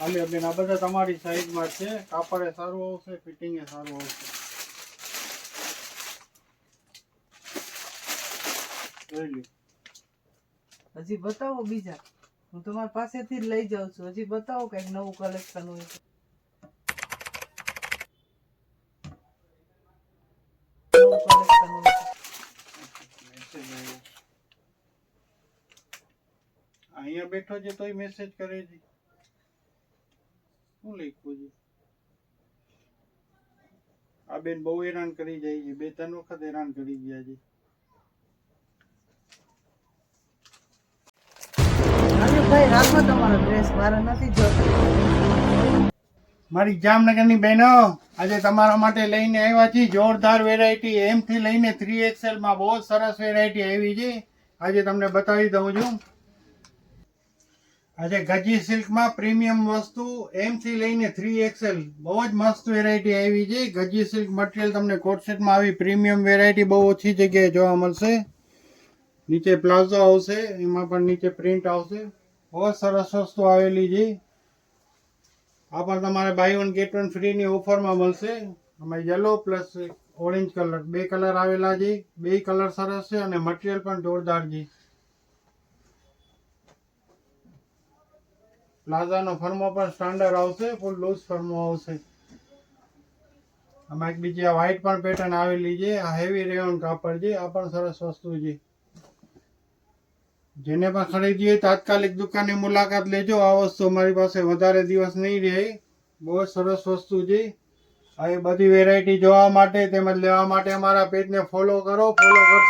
હાલે બેન આ બધા તમારી સાઈઝમાં છે. કાપડે સારું આવશે, ફિટિંગ એ સારું આવશે. જોઈ લો. હજી બતાવો બીજા. હું તમારી પાસેથી જ લઈ જાઉં છું. હજી બતાવો કઈક નવું કલેક્શન હોય તો. નવું કલેક્શન હોય તો. અહીંયા બેઠો છે તોય મેસેજ કરે છે. શું લખ્યું છે? આ બેન બહુ હેરાન કરી જાય છે. 2-3 વખત હેરાન કરી ગયા છે. હાલો ભાઈ રાખો તમારો ડ્રેસ, મારે નથી જોતો. મારી જામનગરની બહેનો આજે તમારા માટે લઈને આવ્યા છીએ જોરદાર વેરાયટી. એમ થી લઈને 3XL માં બહુ સરસ વેરાયટી આવી છે. આજે તમને બતાવી દઉં છું. આજે ગજી સિલ્કમાં પ્રીમિયમ વસ્તુ એમ થી લઈને 3XL બહુ જ મસ્ત વેરાયટી આવી છે. ગજી સિલ્ક મટીરિયલ તમને કોટ સેટમાં આવી પ્રીમિયમ વેરાયટી બહુ ઓછી જગ્યાએ જોવા મળશે. નીચે પ્લાઝો આવશે, એમાં પણ નીચે પ્રિન્ટ આવશે. બહુ સરસ વસ્તુ આવેલી છે. આ પણ તમારે બાય 1 ગેટ 1 ફ્રીની ઓફરમાં મળશે. આમાં yellow plus orange colour 2 colour આવેલા છે. 2 કલર સરસ છે અને મટીરિયલ પણ જોરદાર છે. પ્લાઝાનો ફર્મો પણ સ્ટાન્ડર્ડ આવશે, ફૂલ લૂઝ ફર્મો આવશે. આમાં એક બીજી આ વ્હાઈટ પણ પેટર્ન આવેલી છે. આ હેવી રેયોન કાપડ છે. આ પણ સરસ વસ્તુ છે. જેને પણ ખરીદવી હોય તાત્કાલિક દુકાનની મુલાકાત લેજો. આ વસ્તુ અમારી પાસે વધારે દિવસ નહીં રહે. બહુ સરસ વસ્તુ છે. આવી બધી વેરાયટી જોવા માટે તેમજ લેવા માટે અમારા પેજને ફોલો કરો. ફોલો કરશો